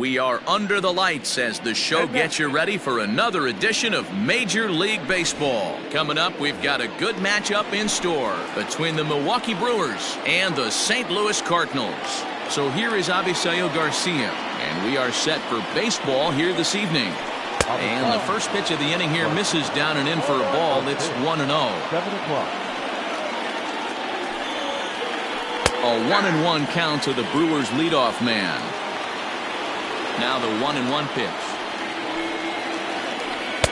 We are under the lights as the show gets you ready for another edition of Major League Baseball. Coming up, we've got a good matchup in store between the Milwaukee Brewers and the St. Louis Cardinals. So here is Avisail Garcia, and we are set for baseball here this evening. And the first pitch of the inning here misses down and in for a ball. It's 1-0. 7 o'clock. A 1-1 count to the Brewers leadoff man. Now the 1-1 pitch.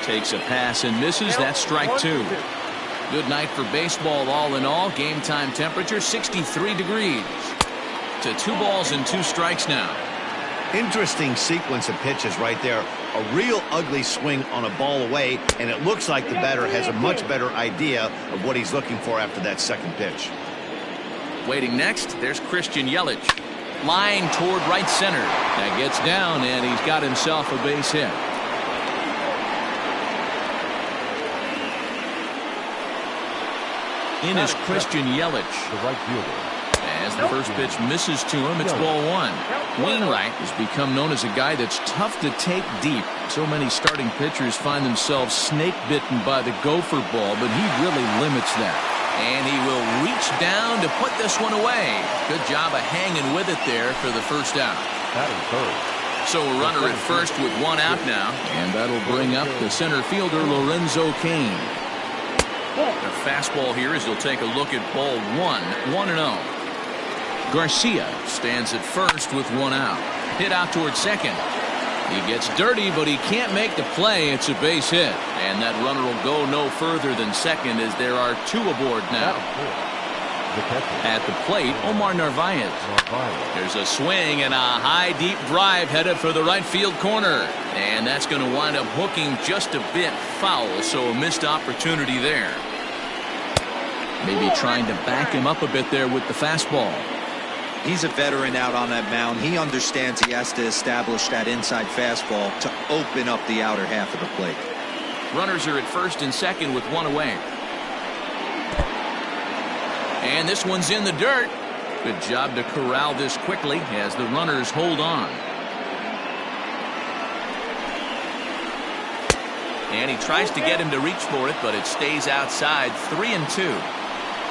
Takes a pass and misses. That's strike two. Good night for baseball all in all. Game time temperature 63 degrees. To 2 balls and 2 strikes now. Interesting sequence of pitches right there. A real ugly swing on a ball away, and it looks like the batter has a much better idea of what he's looking for after that second pitch. Waiting next, there's Christian Yelich. Line toward right center. That gets down, and he's got himself a base hit. In is Christian Yelich. The right fielder. As the first pitch misses to him, it's ball one. Wainwright has become known as a guy that's tough to take deep. So many starting pitchers find themselves snake bitten by the gopher ball, but he really limits that. And he will reach down to put this one away. Good job of hanging with it there for the first out. That is third. So a runner at first with 1 out now. And that'll bring up the center fielder, Lorenzo Cain. The fastball here as he'll take a look at ball 1, 1-0. Garcia stands at first with 1 out. Hit out toward second. He gets dirty, but he can't make the play. It's a base hit. And that runner will go no further than second as there are 2 aboard now. At the plate, Omar Narvaez. There's a swing and a high, deep drive headed for the right field corner. And that's going to wind up hooking just a bit foul, so a missed opportunity there. Maybe trying to back him up a bit there with the fastball. He's a veteran out on that mound. He understands he has to establish that inside fastball to open up the outer half of the plate. Runners are at first and second with 1 away. And this one's in the dirt. Good job to corral this quickly as the runners hold on. And he tries to get him to reach for it, but it stays outside. 3-2.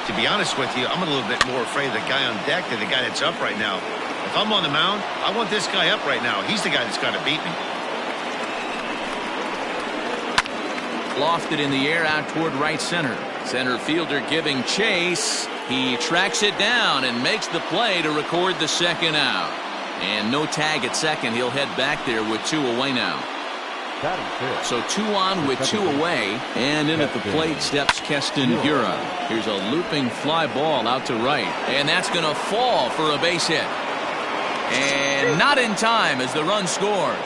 To be honest with you, I'm a little bit more afraid of the guy on deck than the guy that's up right now. If I'm on the mound, I want this guy up right now. He's the guy that's got to beat me. Lofted in the air out toward right center. Center fielder giving chase. He tracks it down and makes the play to record the second out. And no tag at second. He'll head back there with 2 away now. So 2 on with 2 away, and in at the plate steps Keston Hiura. Here's a looping fly ball out to right, and that's going to fall for a base hit. And not in time as the run scores.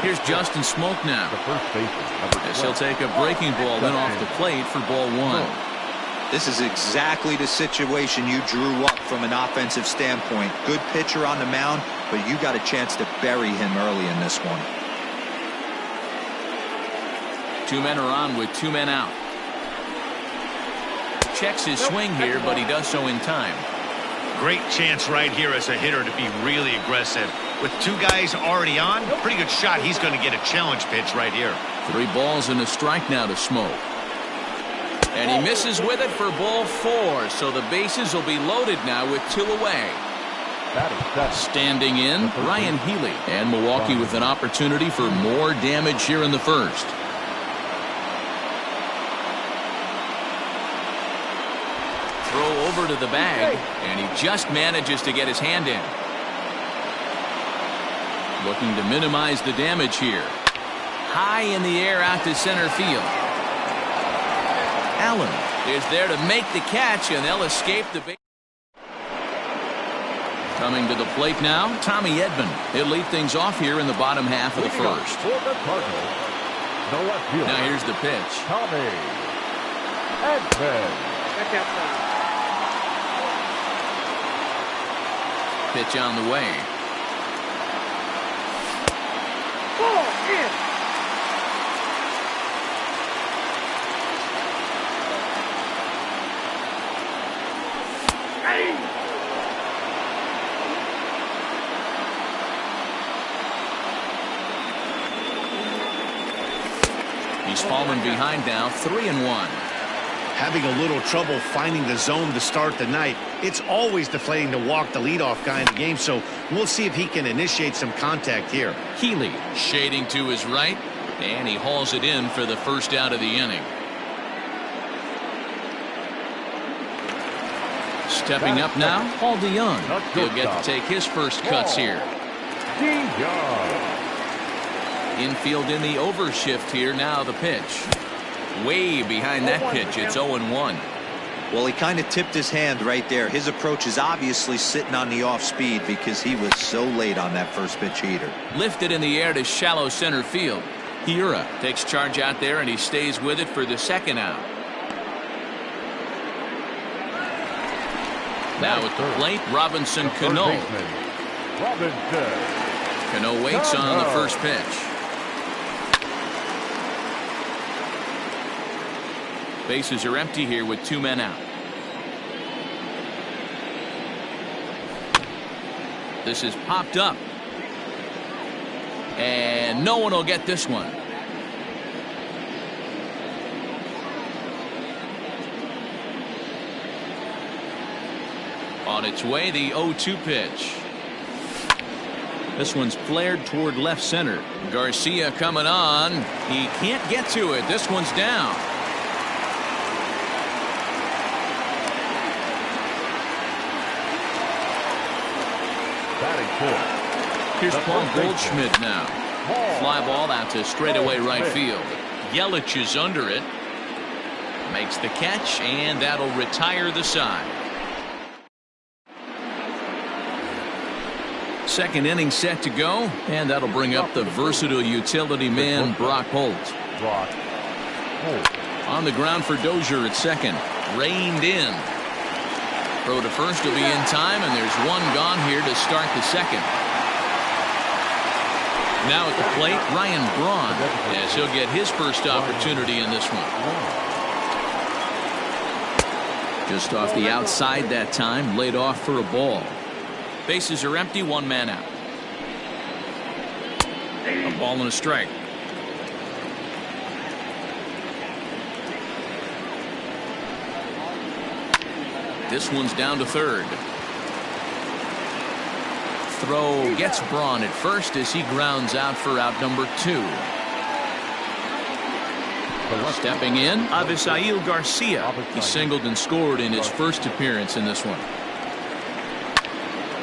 Here's Justin Smoke now. As he'll take a breaking ball in off the plate for ball 1. This is exactly the situation you drew up from an offensive standpoint. Good pitcher on the mound, but you got a chance to bury him early in this one. 2 men are on with 2 men out. Checks his swing here, but he does so in time. Great chance right here as a hitter to be really aggressive. With 2 guys already on, pretty good shot. He's going to get a challenge pitch right here. 3 balls and a strike now to Smoke. And he misses with it for ball 4, so the bases will be loaded now with 2 away. Standing in, Ryan Healy, and Milwaukee with an opportunity for more damage here in the first. Throw over to the bag, and he just manages to get his hand in. Looking to minimize the damage here. High in the air out to center field. Allen is there to make the catch, and they'll escape the base. Coming to the plate now, Tommy Edman. He'll lead things off here in the bottom half of the first. Now here's the pitch. Tommy Edman. Pitch on the way. He's fallen behind now, 3-1. Having a little trouble finding the zone to start the night. It's always deflating to walk the leadoff guy in the game, so we'll see if he can initiate some contact here. Healy shading to his right, and he hauls it in for the first out of the inning. Stepping up now, Paul DeYoung. He'll get to take his first cuts here. Infield in the overshift here. Now the pitch. Way behind that pitch. It's 0-1. Well, he kind of tipped his hand right there. His approach is obviously sitting on the off speed because he was so late on that first pitch heater. Lifted in the air to shallow center field. Hiura takes charge out there, and he stays with it for the second out. Now at the plate, Robinson Cano. Cano waits on the first pitch. Bases are empty here with 2 men out. This is popped up. And no one will get this one. On its way, the 0-2 pitch. This one's flared toward left center. Garcia coming on. He can't get to it. This one's down. Here's Paul Goldschmidt now. Fly ball out to straightaway right field. Yelich is under it. Makes the catch, and that'll retire the side. Second inning set to go, and that'll bring up the versatile utility man, Brock Holt. On the ground for Dozier at second. Reined in. Throw to first will be in time, and there's one gone here to start the second. Now at the plate, Ryan Braun, as he'll get his first opportunity in this one. Just off the outside that time, laid off for a ball. Bases are empty, 1 man out. A ball and a strike. This one's down to third. Throw gets Braun at first as he grounds out for out number 2. Stepping in, Avisail Garcia. He singled and scored in his first appearance in this one.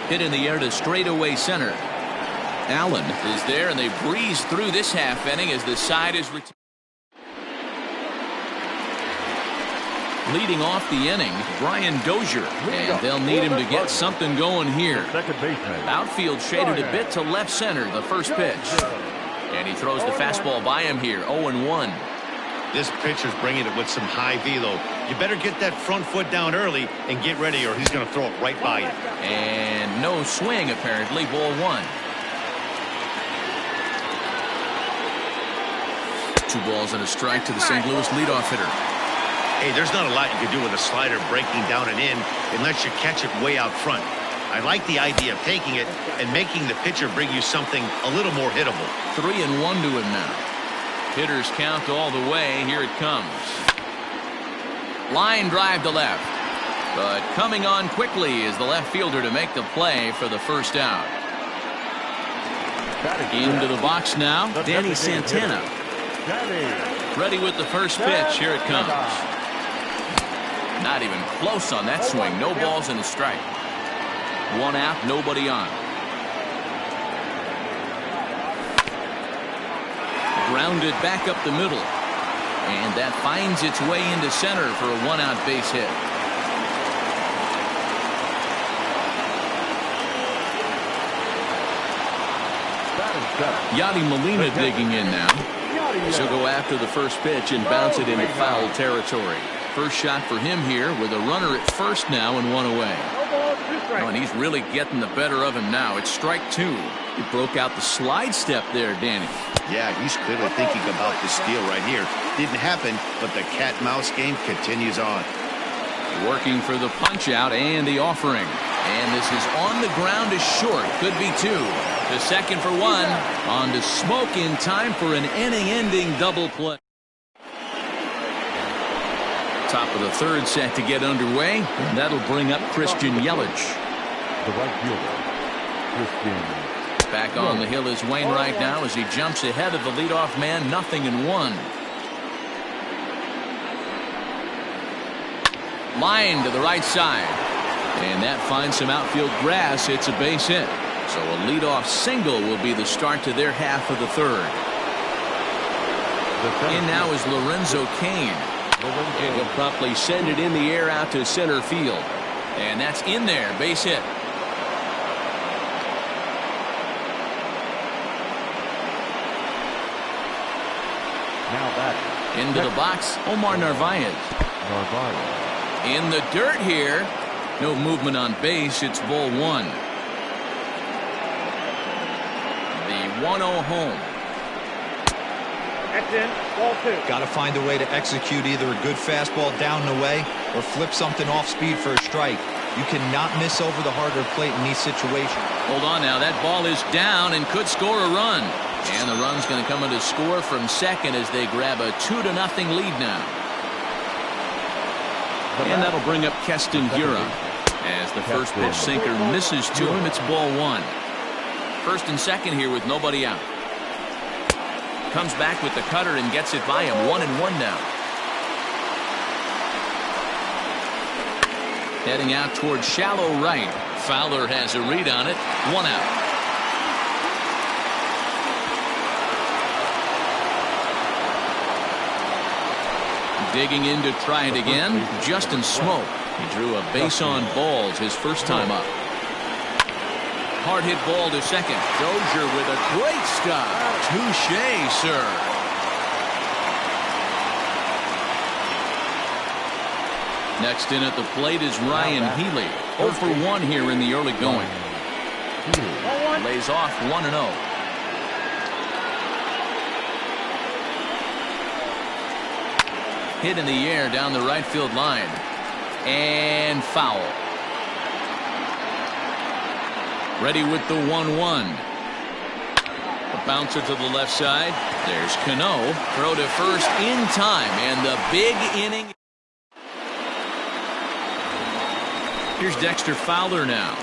Hit in the air to straightaway center. Allen is there, and they breeze through this half inning as the side is retired. Leading off the inning, Brian Dozier, and they'll need him to get something going here. Outfield shaded a bit to left center, the first pitch. And he throws the fastball by him here, 0-1. This pitcher's bringing it with some high velo. You better get that front foot down early and get ready, or he's going to throw it right by you. And no swing, apparently, ball 1. 2 balls and a strike to the St. Louis leadoff hitter. Hey, there's not a lot you can do with a slider breaking down and in unless you catch it way out front. I like the idea of taking it and making the pitcher bring you something a little more hittable. 3-1 to him now. Hitters count all the way. Here it comes. Line drive to left. But coming on quickly is the left fielder to make the play for the first out. Into the box now, Danny Santana. Ready with the first pitch. Here it comes. Not even close on that swing. No balls and a strike. 1 out, nobody on. Grounded back up the middle. And that finds its way into center for a 1-out base hit. Yadi Molina digging in now. She'll go after the first pitch and bounce it into foul territory. First shot for him here with a runner at first now and 1 away. Oh, and he's really getting the better of him now. It's strike 2. He broke out the slide step there, Danny. Yeah, he's clearly thinking about the steal right here. Didn't happen, but the cat-mouse game continues on. Working for the punch-out and the offering. And this is on the ground is short. Could be 2. To second for 1. On to Smoke in time for an inning-ending double play. Top of the third set to get underway, and that'll bring up Christian Yelich. The right fielder, Christian. Back on the hill is Wainwright now as he jumps ahead of the leadoff man, 0-1. Line to the right side, and that finds some outfield grass. It's a base hit, so a leadoff single will be the start to their half of the third. In now is Lorenzo Cain, and he'll promptly send it in the air out to center field, and that's in there, base hit. Now batting. Into the box, Omar Narvaez. In the dirt here. No movement on base. It's ball one. The 1-0 home. That's in. Ball two. Got to find a way to execute either a good fastball down the way or flip something off speed for a strike. You cannot miss over the harder plate in these situations. Hold on now. That ball is down and could score a run. And the run's going to come in to score from second as they grab a 2-0 lead now. And that'll bring up Keston Hiura. As the first pitch sinker misses to him, it's ball one. First and second here with nobody out. Comes back with the cutter and gets it by him. 1-1 now. Heading out towards shallow right. Fowler has a read on it. 1 out. Digging in to try it again, Justin Smoke. He drew a base on balls his first time up. Hard hit ball to second. Dozier with a great stop. Touché, sir. Next in at the plate is Ryan Healy. 0 for 1 here in the early going. Lays off 1-0. Hit in the air down the right field line. And foul. Ready with the 1-1. A bouncer to the left side. There's Cano. Throw to first in time. And the big inning. Here's Dexter Fowler now.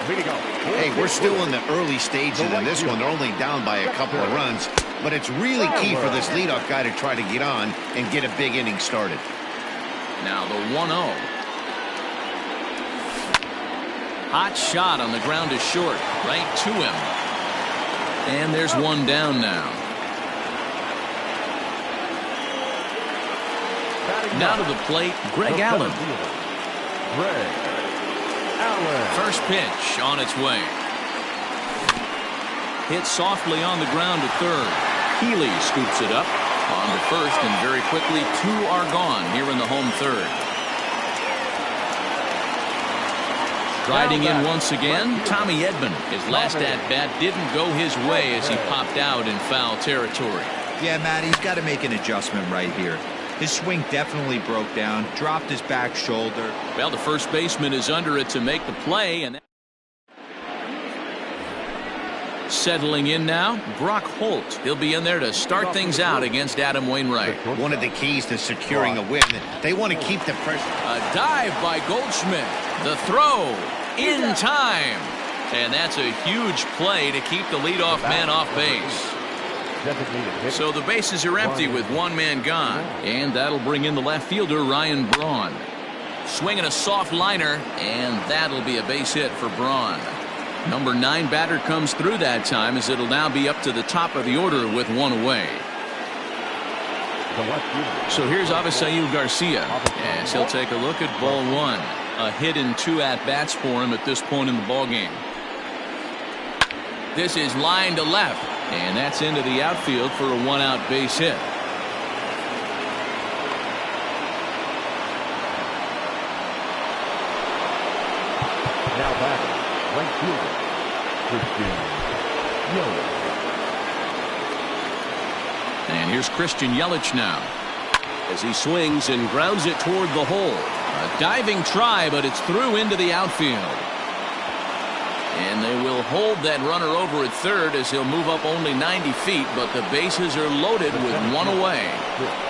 Hey, we're still in the early stages in this one. They're only down by a couple of runs. But it's really key for this leadoff guy to try to get on and get a big inning started. Now the 1-0. Hot shot on the ground is short. Right to him. And there's one down now. Now to the plate, Greg Allen. First pitch on its way. Hit softly on the ground to third. Healy scoops it up on to first, and very quickly 2 are gone here in the home third. Striding in once again, Tommy Edman. His last at-bat didn't go his way as he popped out in foul territory. Yeah, Matt, he's got to make an adjustment right here. His swing definitely broke down, dropped his back shoulder. Well, the first baseman is under it to make the play, and settling in now, Brock Holt. He'll be in there to start things out against Adam Wainwright. One of the keys to securing a win. They want to keep the pressure. A dive by Goldschmidt. The throw in time. And that's a huge play to keep the leadoff man off base. So the bases are empty with one man gone. And that'll bring in the left fielder, Ryan Braun. Swinging a soft liner, and that'll be a base hit for Braun. Number 9 batter comes through that time as it'll now be up to the top of the order with one away. So here's Avisail Garcia as he'll take a look at ball one. A hit in 2 at-bats for him at this point in the ballgame. This is line to left, and that's into the outfield for a 1-out base hit. Now batting, right fielder, Christian Yelich. And here's Christian Yelich now as he swings and grounds it toward the hole. A diving try, but it's through into the outfield. And they will hold that runner over at third as he'll move up only 90 feet, but the bases are loaded with one away.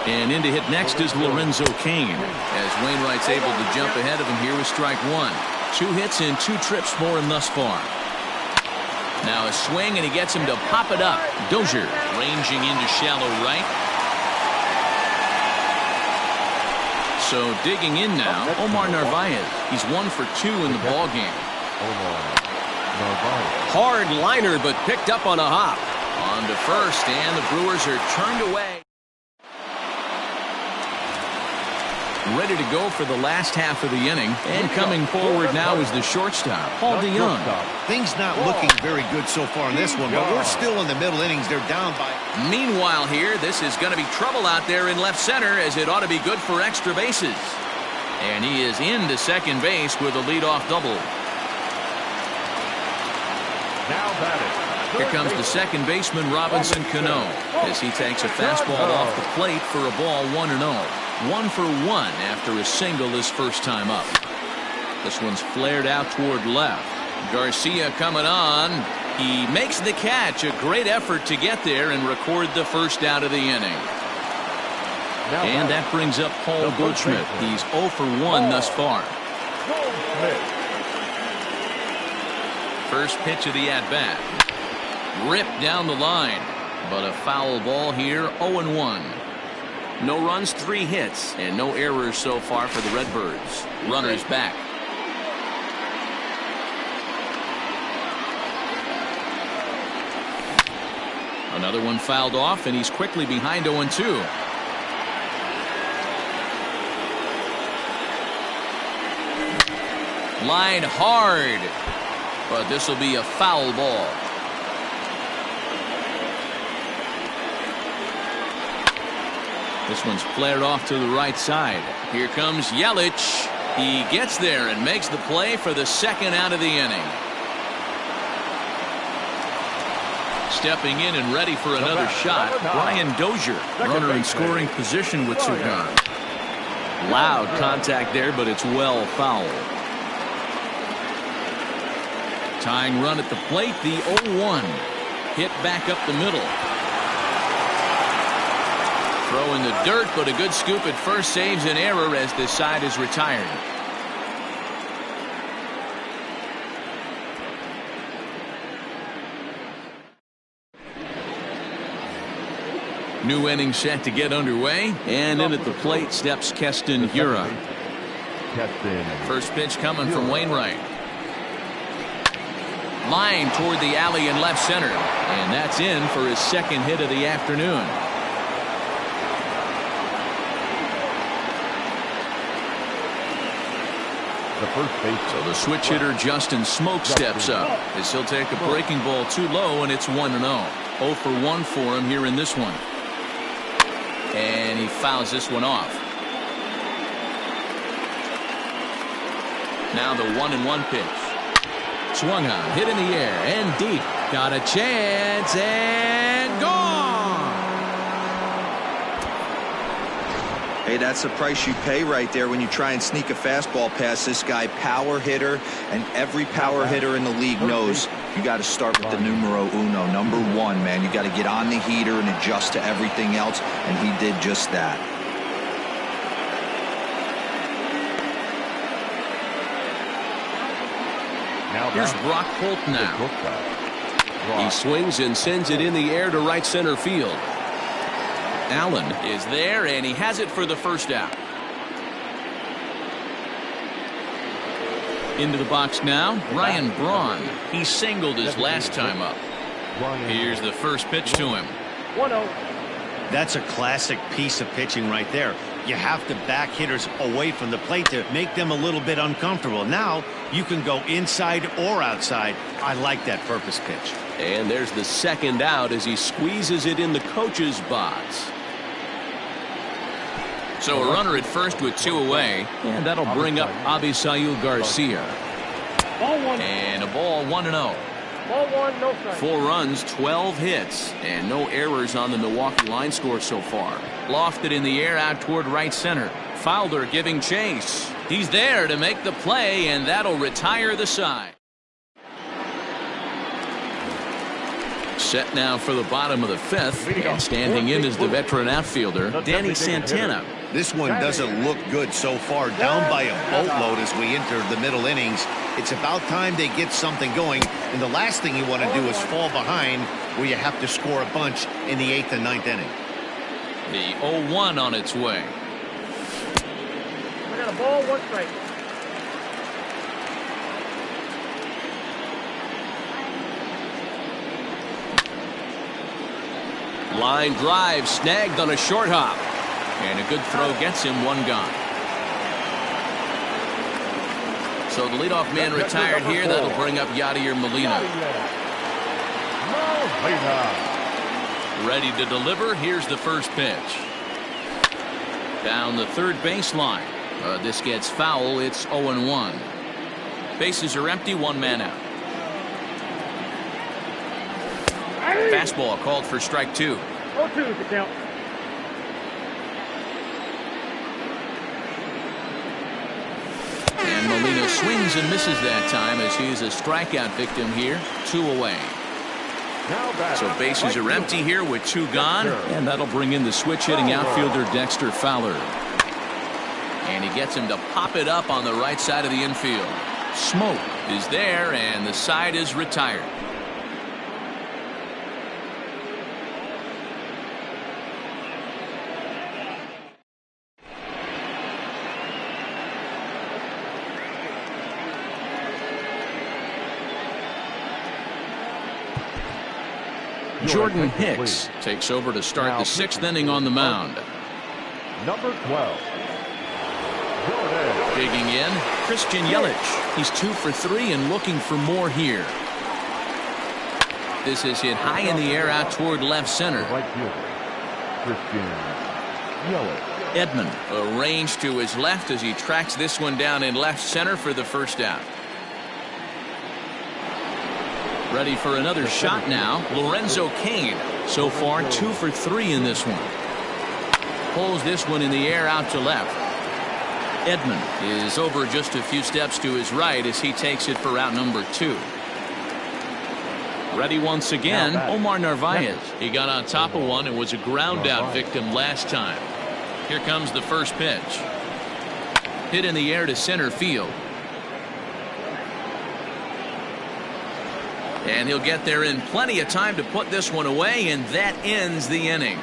And in to hit next is Lorenzo Cain, as Wainwright's able to jump ahead of him here with strike one. 2 hits and 2 trips for him thus far. Now a swing, and he gets him to pop it up. Dozier ranging into shallow right. So digging in now, Omar Narvaez. He's 1 for 2 in the ballgame. Hard liner, but picked up on a hop. On to first, and the Brewers are turned away. Ready to go for the last half of the inning. And coming forward now is the shortstop, Paul DeYoung. Things not looking very good so far in this one, but we're still in the middle innings. They're down by. Meanwhile here, this is going to be trouble out there in left center, as it ought to be good for extra bases. And he is into second base with a leadoff double. Now batting. Here comes the second baseman, Robinson Cano, as he takes a fastball off the plate for a ball 1-0. 1 for 1 after a single his first time up. This one's flared out toward left. Garcia coming on. He makes the catch. A great effort to get there and record the first out of the inning. And that brings up Paul Goldschmidt. He's 0 for 1 thus far. First pitch of the at-bat. Ripped down the line. But a foul ball here, 0-1. No runs, 3 hits, and no errors so far for the Redbirds. Runners back. Another one fouled off, and he's quickly behind 0-2. Line hard, but this will be a foul ball. This one's flared off to the right side. Here comes Yelich. He gets there and makes the play for the second out of the inning. Stepping in and ready for another shot, Brian Dozier, runner in scoring position with 2 guns. Loud contact there, but it's well fouled. Tying run at the plate, the 0-1. Hit back up the middle. Throw in the dirt, but a good scoop at first saves an error as this side is retired. New inning set to get underway, and in at the plate steps Keston Hiura. First pitch coming from Wainwright. Line toward the alley in left center, and that's in for his second hit of the afternoon. So the switch hitter Justin Smoke steps up as he'll take a breaking ball too low, and it's 1-0. 0 for 1 for him here in this one. And he fouls this one off. Now the 1-1 pitch. Swung on, hit in the air, and deep. Got a chance, and gone! Hey, that's the price you pay right there when you try and sneak a fastball past this guy. Power hitter, and every power hitter in the league knows you got to start with the numero uno, number 1, man. You got to get on the heater and adjust to everything else, and he did just that. Here's Brock Holt now. He swings and sends it in the air to right center field. Allen is there, and he has it for the first out. Into the box now, Ryan Braun. He singled his last time up. Here's the first pitch to him. 1-0. That's a classic piece of pitching right there. You have to back hitters away from the plate to make them a little bit uncomfortable. Now you can go inside or outside. I like that purpose pitch. And there's the second out as he squeezes it in the coach's box. So a runner at first with 2 away, and that'll bring up Abisail Garcia. And a ball 1-0. Ball 1, no strike. 4 runs, 12 hits, and no errors on the Milwaukee line score so far. Lofted in the air out toward right center. Fowler giving chase. He's there to make the play, and that'll retire the side. Set now for the bottom of the fifth, and standing in is the veteran outfielder, Danny Santana. This one doesn't look good so far. Down by a boatload as we enter the middle innings. It's about time they get something going. And the last thing you want to do is fall behind where you have to score a bunch in the 8th and 9th inning. The 0-1 on its way. We got a ball, 1 strike. Line drive snagged on a short hop. And a good throw gets him 1 gone. So the leadoff man retired here. That'll bring up Yadier Molina. Ready to deliver. Here's the first pitch. Down the third baseline. This gets foul. It's 0-1. Bases are empty. 1 man out. Fastball called for strike 2. 0-2 to count. And Molina swings and misses that time as he's a strikeout victim here. 2 away. So bases are empty here with 2 gone. And that'll bring in the switch hitting outfielder Dexter Fowler. And he gets him to pop it up on the right side of the infield. Smoke is there and the side is retired. Jordan Hicks takes over to start the 6th inning on the mound. Number 12. Digging in, Christian Yelich. He's 2 for 3 and looking for more here. This is hit high in the air out toward left center. Christian Yelich. Edman arranged to his left as he tracks this one down in left center for the first out. Ready for another shot now. Lorenzo Cain. So far 2 for 3 in this one. Pulls this one in the air out to left. Edman is over just a few steps to his right as he takes it for out number 2. Ready once again. Omar Narvaez. He got on top of one and was a ground out victim last time. Here comes the first pitch. Hit in the air to center field. And he'll get there in plenty of time to put this one away, and that ends the inning.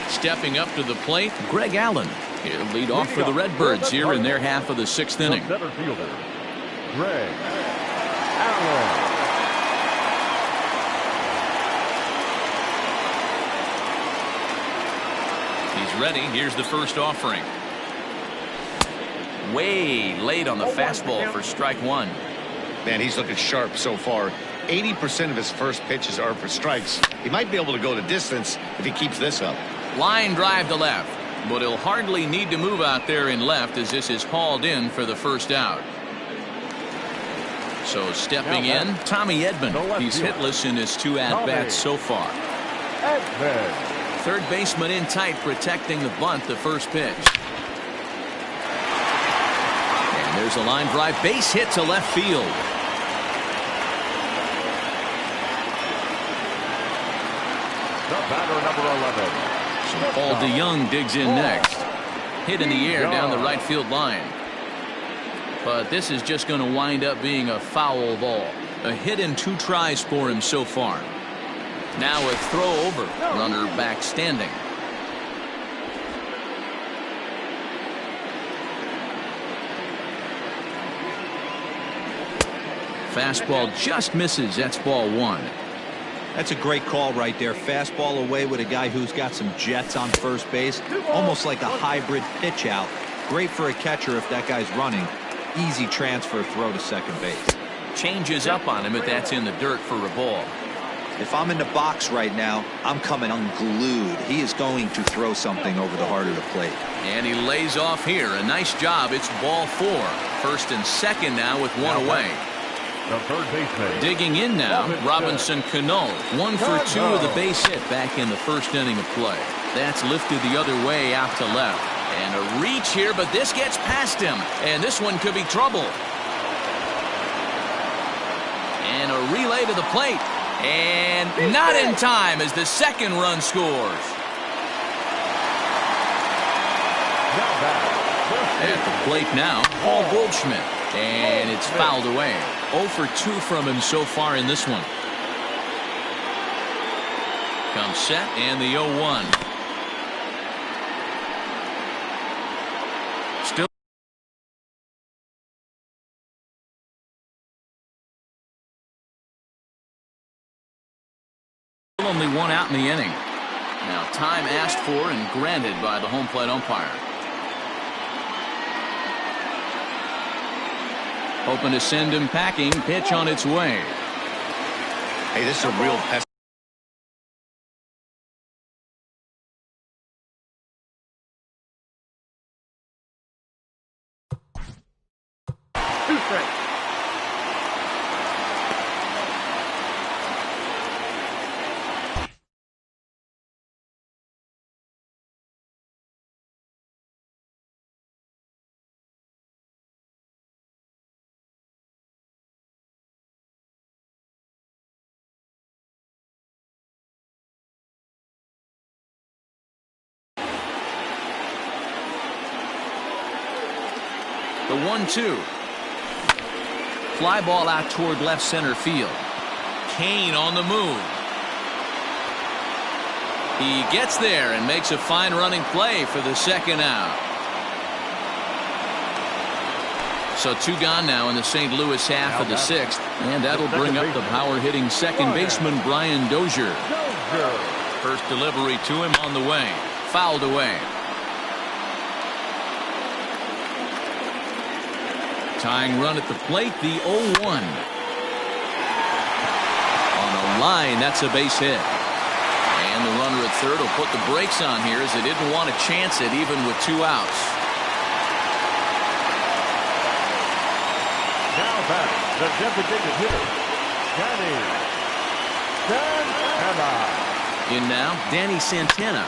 Stepping up to the plate, Greg Allen. He'll lead off for the Redbirds here in their half of the 6th inning. Center fielder, Greg Allen. He's ready. Here's the first offering. Way late on the fastball for strike 1. Man, he's looking sharp so far. 80% of his first pitches are for strikes. He might be able to go the distance if he keeps this up. Line drive to left, but he'll hardly need to move out there in left as this is hauled in for the first out. So stepping in, Tommy Edman. He's hitless in his 2 at-bats so far. Third baseman in tight, protecting the bunt, the first pitch. And there's a line drive, base hit to left field. The batter, number 11. So Paul DeYoung digs in next. Hit in the air down the right field line. But this is just going to wind up being a foul ball. A hit in 2 tries for him so far. Now a throw over. Runner back standing. Fastball just misses. That's ball 1. That's a great call right there. Fastball away with a guy who's got some jets on first base. Almost like a hybrid pitch out. Great for a catcher if that guy's running. Easy transfer throw to second base. Changes up on him if that's in the dirt for a ball. If I'm in the box right now, I'm coming unglued. He is going to throw something over the heart of the plate. And he lays off here. A nice job. It's ball 4. First and second now with 1 away. The third baseman. Digging in now, Robinson Cano. 1 for 2 with a base hit back in the first inning of play. That's lifted the other way out to left. And a reach here, but this gets past him. And this one could be trouble. And a relay to the plate. And not in time as the second run scores. At the plate now, Paul Goldschmidt. And it's fouled away. 0 for 2 from him so far in this one. Comes set and the 0-1. Still only one out in the inning. Now time asked for and granted by the home plate umpire. Hoping to send him packing. Pitch on its way. Hey, this is a real pest. 2 strikes. The 1-2. Fly ball out toward left center field. Kane on the move. He gets there and makes a fine running play for the second out. So 2 gone now in the St. Louis half of the 6th. And that'll bring up the power hitting second baseman Brian Dozier. First delivery to him on the way. Fouled away. Tying run at the plate, the 0-1. On a line, that's a base hit. And the runner at third will put the brakes on here as they didn't want to chance it even with 2 outs. Now back, the designated hitter, Danny Santana. In now, Danny Santana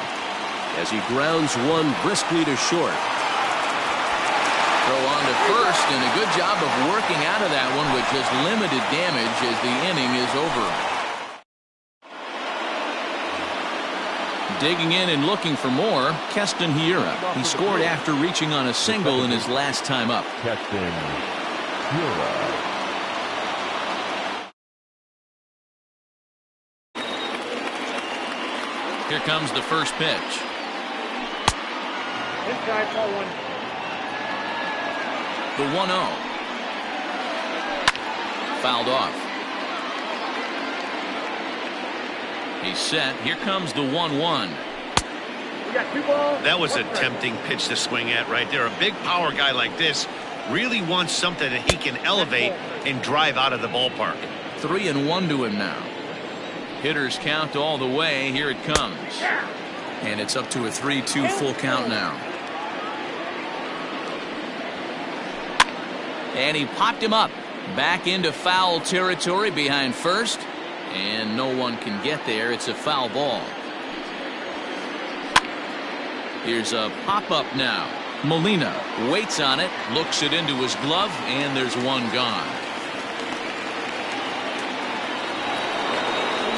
as he grounds one briskly to short. Throw on to first, and a good job of working out of that one with just limited damage as the inning is over. Digging in and looking for more, Keston Hiura. He scored after reaching on a single in his last time up. Keston Hiura. Here comes the first pitch. Inside, ball 1. The 1-0. Fouled off. He's set. Here comes the 1-1. We got 2 balls. That was a 1 strike. tempting pitch to swing at right there. A big power guy like this really wants something that he can elevate and drive out of the ballpark. 3-1 to him now. Hitters count all the way. Here it comes. And it's up to a 3-2 full count now. And he popped him up. Back into foul territory behind first. And no one can get there. It's a foul ball. Here's a pop-up now. Molina waits on it. Looks it into his glove. And there's 1 gone.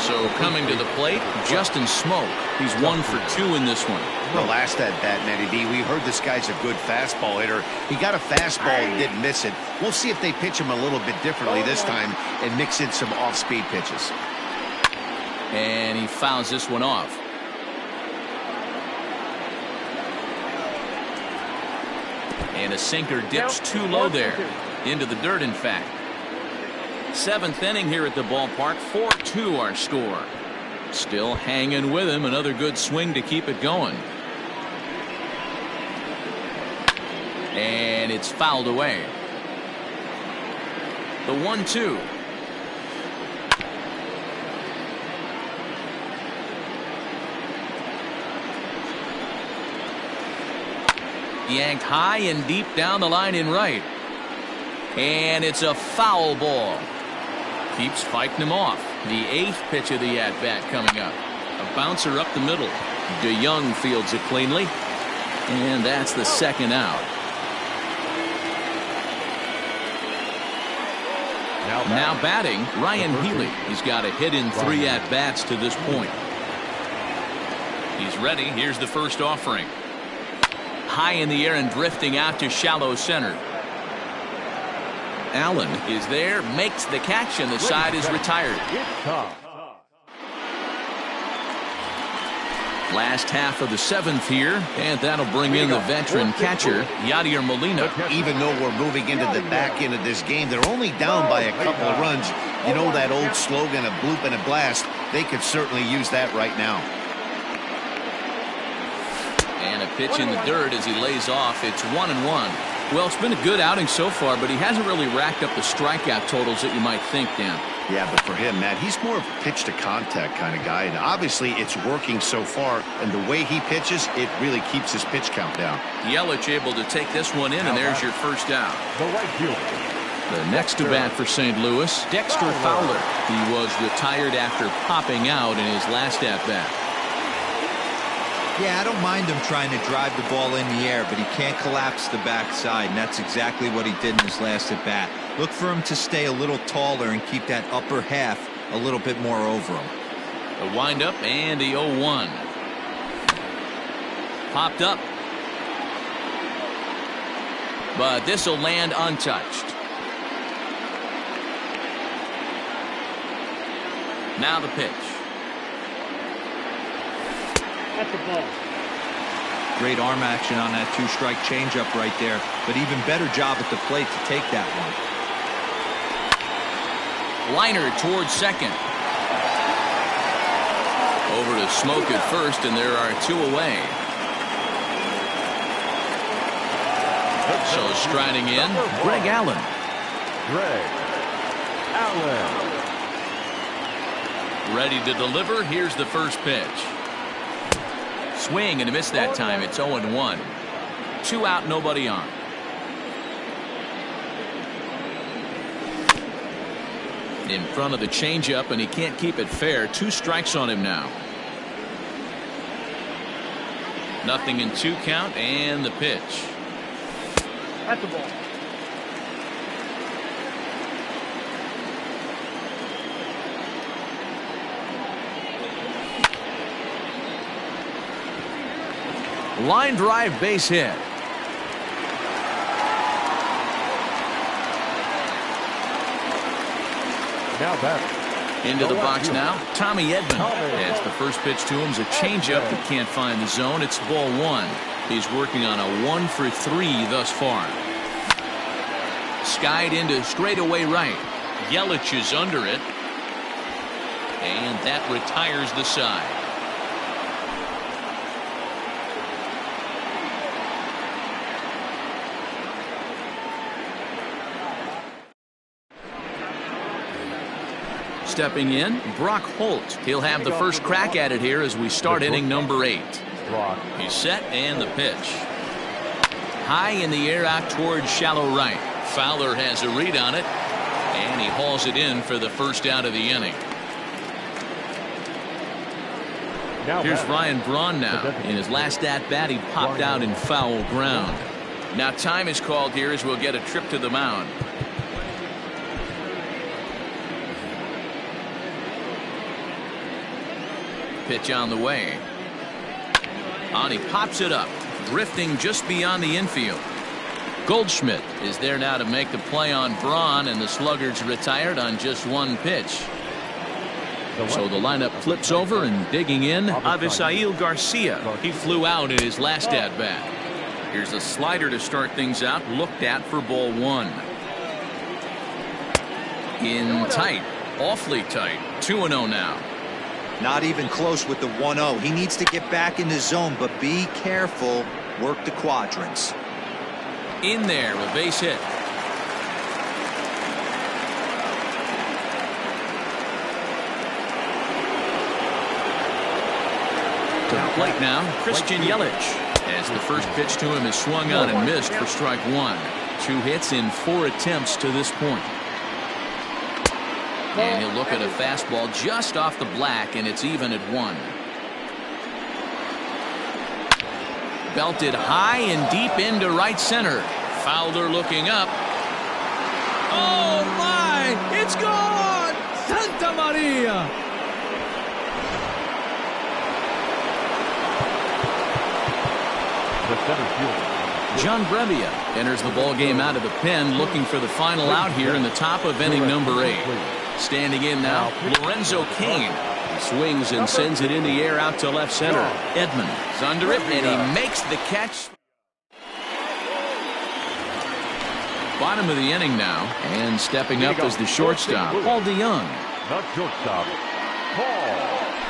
So coming to the plate, Justin Smoke. He's 1 for 2 in this one. The last at bat, Matty B, we heard this guy's a good fastball hitter. He got a fastball and didn't miss it. We'll see if they pitch him a little bit differently this time and mix in some off-speed pitches. And he fouls this one off. And a sinker dips too low there. Into the dirt, in fact. 7th inning here at the ballpark. 4-2 our score. Still hanging with him. Another good swing to keep it going. And it's fouled away. The 1-2. Yanked high and deep down the line in right. And it's a foul ball. Keeps fighting him off. The 8th pitch of the at-bat coming up. A bouncer up the middle. DeYoung fields it cleanly. And that's the second out. Now batting, Ryan Healy. He's got a hit in 3 at-bats to this point. He's ready. Here's the first offering. High in the air and drifting out to shallow center. Allen is there, makes the catch, and the side is retired. Last half of the 7th here, and that'll bring in the veteran catcher, Yadier Molina. Even though we're moving into the back end of this game, they're only down by a couple of runs. You know that old slogan, a bloop and a blast? They could certainly use that right now. And a pitch in the dirt as he lays off. It's 1-1. Well, it's been a good outing so far, but he hasn't really racked up the strikeout totals that you might think, Dan. Yeah, but for him, Matt, he's more of a pitch-to-contact kind of guy, and obviously it's working so far, and the way he pitches, it really keeps his pitch count down. Yelich able to take this one in, and there's your first out. The right fielder. The next to bat for St. Louis, Dexter Fowler. He was retired after popping out in his last at-bat. Yeah, I don't mind him trying to drive the ball in the air, but he can't collapse the backside, and that's exactly what he did in his last at-bat. Look for him to stay a little taller and keep that upper half a little bit more over him. A windup and the 0-1. Popped up. But this will land untouched. Now the pitch. That's the ball. Great arm action on that 2-strike changeup right there, but even better job at the plate to take that one. Liner towards second. Over to Smoke at first, and there are 2 away. So striding in, Greg Allen. Greg Allen. Ready to deliver. Here's the first pitch. Swing and a miss that time. It's 0-1. 2 out, nobody on. In front of the changeup, and he can't keep it fair. 2 strikes on him now. Nothing in 2 count, and the pitch. That's the ball. Line drive, base hit. Now back. Into the box now, Tommy Edman. As the first pitch to him is a changeup that can't find the zone. It's ball 1. He's working on a 1 for 3 thus far. Skied into straightaway right. Yelich is under it. And that retires the side. Stepping in, Brock Holt. He'll have the first crack at it here as we start inning number 8. He's set, and the pitch. High in the air out towards shallow right. Fowler has a read on it, and he hauls it in for the first out of the inning. Here's Ryan Braun now. In his last at-bat, he popped out in foul ground. Now time is called here as we'll get a trip to the mound. Pitch on the way. On, he pops it up, drifting just beyond the infield. Goldschmidt is there now to make the play on Braun, and the Sluggards retired on just 1 pitch. So the lineup flips over, and digging in, Avisail Garcia. He flew out in his last at-bat. Here's a slider to start things out, looked at for ball 1. In tight, awfully tight, 2-0 now. Not even close with the 1-0. He needs to get back in the zone, but be careful. Work the quadrants. In there, a base hit. To the plate now, Christian Yelich. As the first pitch to him is swung on and missed for strike 1. 2 hits in 4 attempts to this point. And he'll look at a fastball just off the black, and it's even at 1. Belted high and deep into right center. Fowler looking up. Oh my! It's gone! Santa Maria! The center fielder. John Brebbia enters the ball game out of the pen, looking for the final out here in the top of inning number 8. Standing in now, Lorenzo Cain. He swings and sends it in the air out to left center. Edman is under it, and he makes the catch. Bottom of the inning now, and stepping up as the shortstop, Paul DeYoung. Not shortstop. Paul.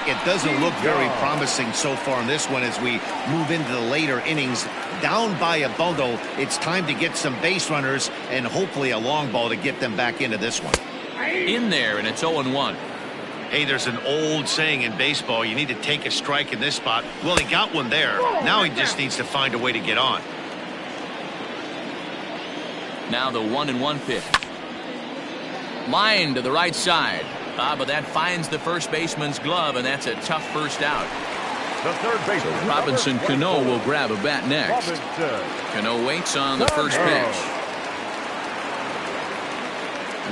It doesn't look very promising so far in this one as we move into the later innings. Down by a bundle, it's time to get some base runners and hopefully a long ball to get them back into this one. In there, and it's 0-1. Hey, there's an old saying in baseball, you need to take a strike in this spot. Well, he got one there. Now he just needs to find a way to get on. Now the 1-1 pitch. Line to the right side. But that finds the first baseman's glove, and that's a tough first out. The third baseman. Robinson Cano will grab a bat next. Cano waits on the first pitch.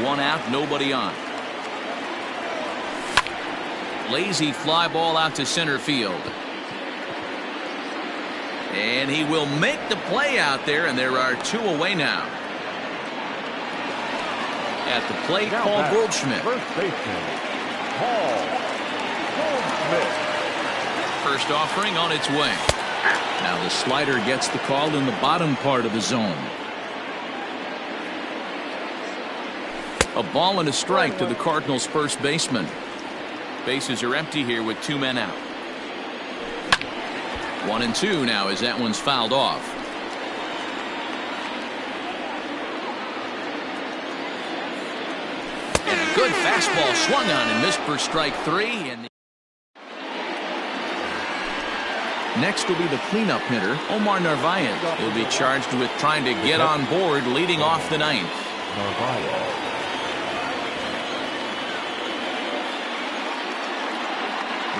1 out, nobody on. Lazy fly ball out to center field. And he will make the play out there, and there are 2 away now. At the plate, Paul Goldschmidt. First baseman, Paul Goldschmidt. First offering on its way. Now the slider gets the call in the bottom part of the zone. A ball and a strike to the Cardinals' first baseman. Bases are empty here with 2 men out. 1-2 now as that one's fouled off. Good fastball swung on and missed for strike 3. And next will be the cleanup hitter, Omar Narvaez. He'll be charged with trying to get on board leading off the 9th.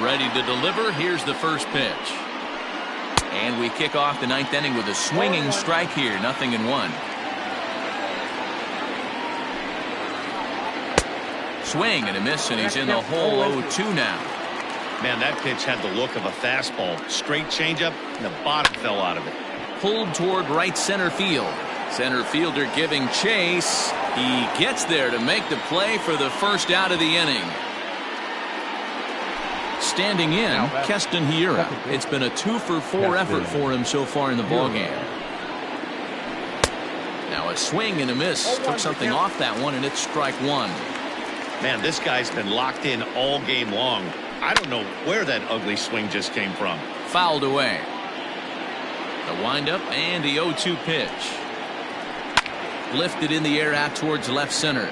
Ready to deliver. Here's the first pitch. And we kick off the 9th inning with a swinging strike here. 0-1. Swing and a miss, and he's in the hole 0-2 now. Man, that pitch had the look of a fastball. Straight changeup, and the bottom fell out of it. Pulled toward right center field. Center fielder giving chase. He gets there to make the play for the first out of the inning. Standing in, Keston Hiura. It's been a 2-for-4 effort for him so far in the ballgame. Now a swing and a miss. Took something off that one, and it's strike 1. Man, this guy's been locked in all game long. I don't know where that ugly swing just came from. Fouled away. The windup and the 0-2 pitch. Lifted in the air out towards left center.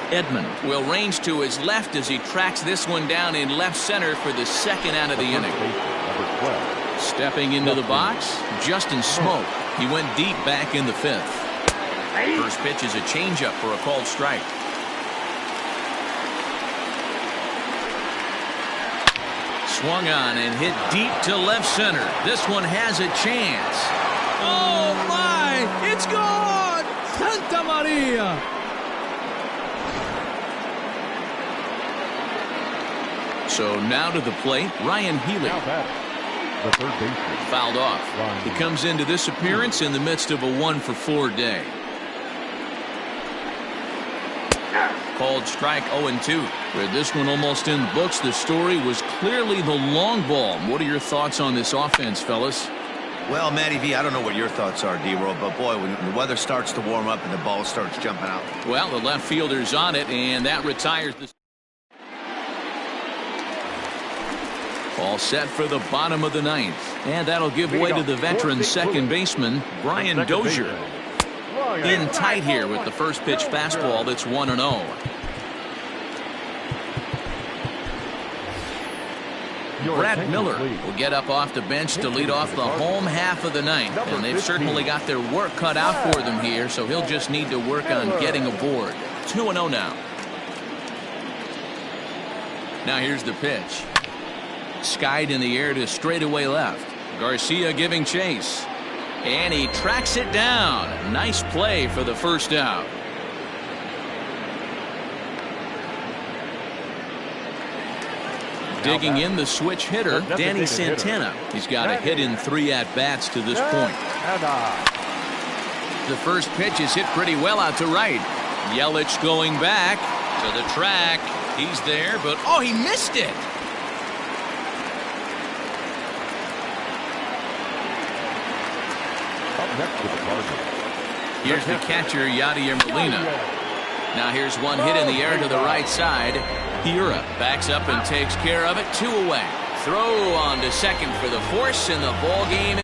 Edman will range to his left as he tracks this one down in left center for the second out of the inning. Stepping into the box, Justin Smoke. He went deep back in the 5th. First pitch is a changeup for a called strike. Swung on and hit deep to left center. This one has a chance. Oh my! It's gone! Santa Maria! So now to the plate, Ryan Healy. The third baseman. Fouled off. He comes into this appearance in the midst of a 1-for-4 day. Called strike 0-2. With this one almost in the books, the story was clearly the long ball. What are your thoughts on this offense, fellas? Well, Matty V, I don't know what your thoughts are, D-Roll, but boy, when the weather starts to warm up and the ball starts jumping out. Well, the left fielder's on it, and that retires the... All set for the bottom of the 9th. And that'll give way to the veteran second baseman, Brian Dozier. In tight here with the first pitch fastball that's 1-0. Brad Miller will get up off the bench to lead off the home half of the 9th. And they've certainly got their work cut out for them here, so he'll just need to work on getting aboard. 2-0 now. Now here's the pitch. Skied in the air to straightaway left. Garcia giving chase. And he tracks it down. Nice play for the first out. Digging in the switch hitter, Danny Santana. He's got a hit in 3 at-bats to this point. The first pitch is hit pretty well out to right. Yelich going back to the track. He's there, but oh, he missed it. Here's the catcher, Yadier Molina. Now here's one hit in the air to the right side. Hiura backs up and takes care of it. 2 away. Throw on to second for the force, and the ball game